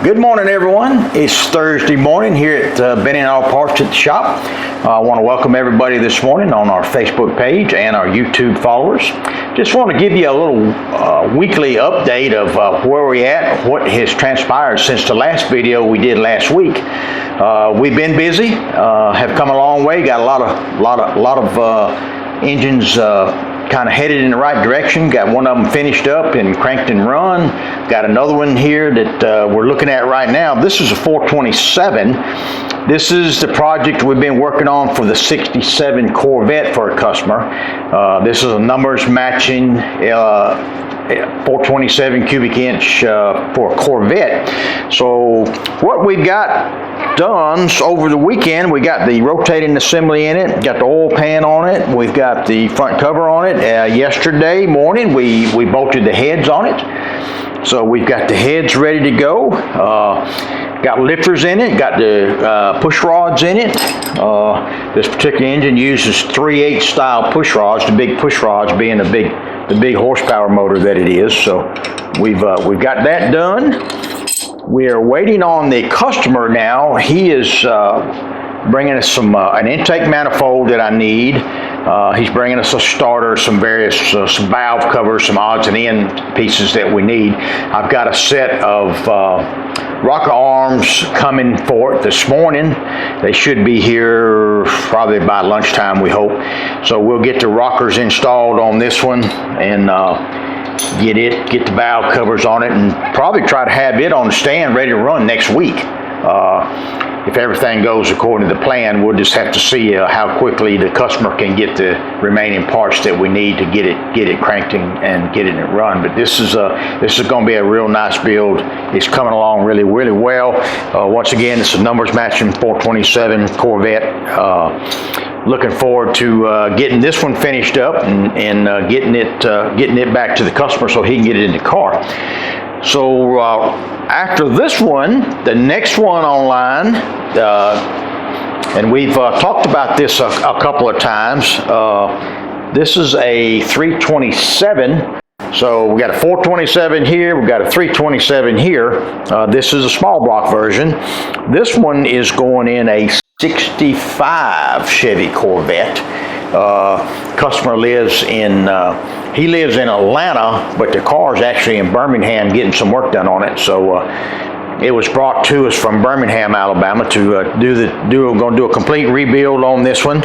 Good morning, everyone. It's Thursday morning here at Benny and All Parts at the shop. I want to welcome everybody this morning on our Facebook page and our YouTube followers. Just want to give you a little weekly update of where we're at, what has transpired since the last video we did last week. We've been busy, have come a long way, got a lot of engines kind of headed in the right direction. Got one of them finished up and cranked and run. Got another one here that we're looking at right now. This is a 427. This is the project we've been working on for the 67 Corvette for a customer. This is a numbers matching 427 cubic inch for a Corvette. So what we've got done over the weekend, we got the rotating assembly in it, got the oil pan on it, we've got the front cover on it. Yesterday morning we bolted the heads on it, so we've got the heads ready to go. Got lifters in it, got the push rods in it. This particular engine uses 3/8 style push rods, the big push rods being the big horsepower motor that it is. So we've got that done. We are waiting on the customer now. He is bringing us some an intake manifold that I need. He's bringing us a starter, some various some valve covers, some odds and end pieces that we need. I've got a set of rocker arms coming for it this morning. They should be here probably by lunchtime, we hope. So we'll get the rockers installed on this one and get the valve covers on it, and probably try to have it on the stand ready to run next week. If everything goes according to the plan, we'll just have to see how quickly the customer can get the remaining parts that we need to get it cranked and get it run. But this is going to be a real nice build. It's coming along really well. Once again, it's a numbers matching 427 Corvette. Looking forward to getting this one finished up and getting it back to the customer so he can get it in the car. So after this one, the next one online, and we've talked about this a couple of times. This is a 327. So we got a 427 here, we've got a 327 here. This is a small block version. This one is going in a 65 Chevy Corvette. Customer lives in Atlanta, but the car is actually in Birmingham getting some work done on it. So it was brought to us from Birmingham, Alabama to going to do a complete rebuild on this one.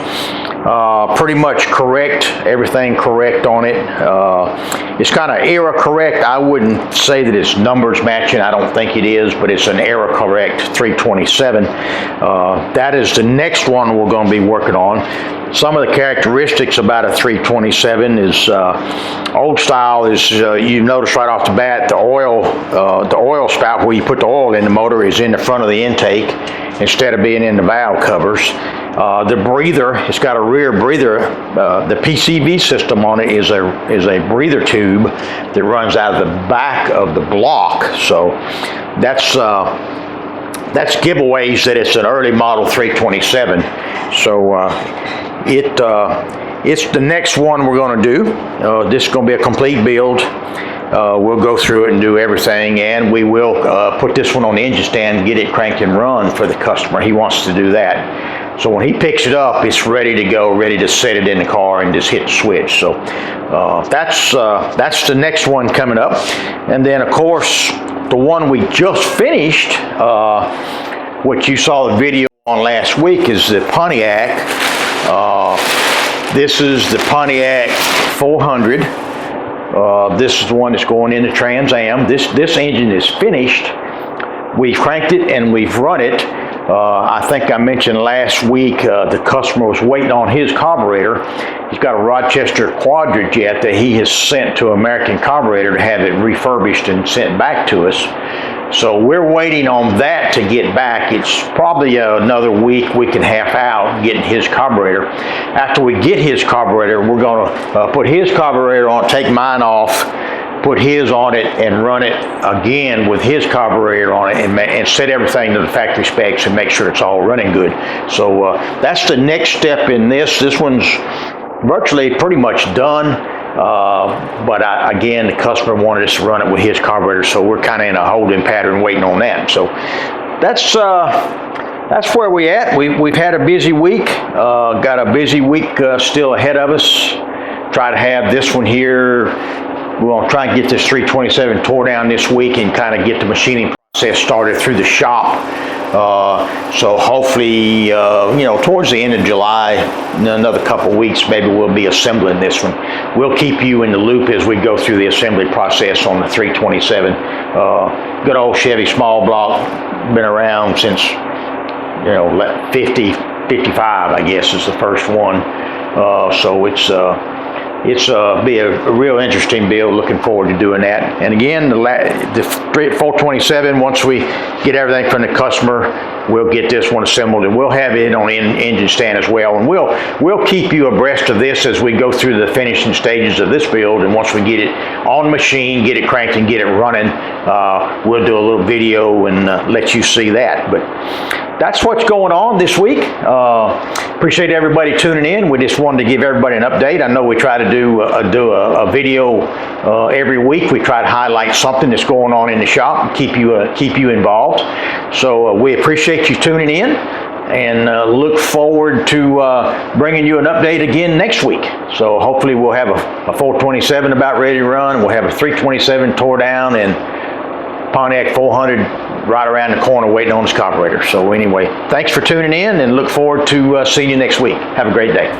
Pretty much correct, everything correct on it. It's kind of error correct. I wouldn't say that it's numbers matching. I don't think it is, but it's an error correct 327. That is the next one we're going to be working on. Some of the characteristics about a 327 is old style is you notice right off the bat the oil spout where you put the oil in the motor is in the front of the intake instead of being in the valve covers. The breather, it's got a rear breather. The PCV system on it is a breather tube that runs out of the back of the block. So that's giveaways that it's an early model 327. So it's the next one we're going to do. This is going to be a complete build. We'll go through it and do everything, and we will put this one on the engine stand and get it cranked and run for the customer. He wants to do that. So when he picks it up, it's ready to go, ready to set it in the car and just hit the switch. So that's the next one coming up. And then, of course, the one we just finished, which you saw the video on last week, is the Pontiac. This is the Pontiac 400. This is the one that's going in the Trans Am. This engine is finished. We've cranked it and we've run it. I think I mentioned last week the customer was waiting on his carburetor. He's got a Rochester Quadrajet that he has sent to American Carburetor to have it refurbished and sent back to us. So we're waiting on that to get back. It's probably another week and a half out getting his carburetor. After we get his carburetor, we're going to put his carburetor on, take mine off, put his on it, and run it again with his carburetor on it, and set everything to the factory specs and make sure it's all running good. So that's the next step in this. This one's virtually pretty much done. But again, the customer wanted us to run it with his carburetor, so we're kind of in a holding pattern waiting on that. So that's where we at. We've had a busy week, got a busy week still ahead of us. Try to have this one here. We're going to try and get this 327 tore down this week and kind of get the machining process started through the shop. So hopefully, towards the end of July, in another couple weeks, maybe we'll be assembling this one. We'll keep you in the loop as we go through the assembly process on the 327. Good old Chevy small block, been around since, 55, I guess, is the first one. So it's be a real interesting build. Looking forward to doing that. And again, the 427, once we get everything from the customer, we'll get this one assembled, and we'll have it on the engine stand as well. And we'll keep you abreast of this as we go through the finishing stages of this build. And once we get it on the machine, get it cranked and get it running, we'll do a little video and let you see that. But that's what's going on this week. Appreciate everybody tuning in. We just wanted to give everybody an update. I know we try to do a video every week. We try to highlight something that's going on in the shop and keep you involved. So we appreciate you tuning in, and look forward to bringing you an update again next week. So hopefully we'll have a 427 about ready to run. We'll have a 327 tore down, and Pontiac 400 right around the corner waiting on its carburetor. So anyway, thanks for tuning in, and look forward to seeing you next week. Have a great day.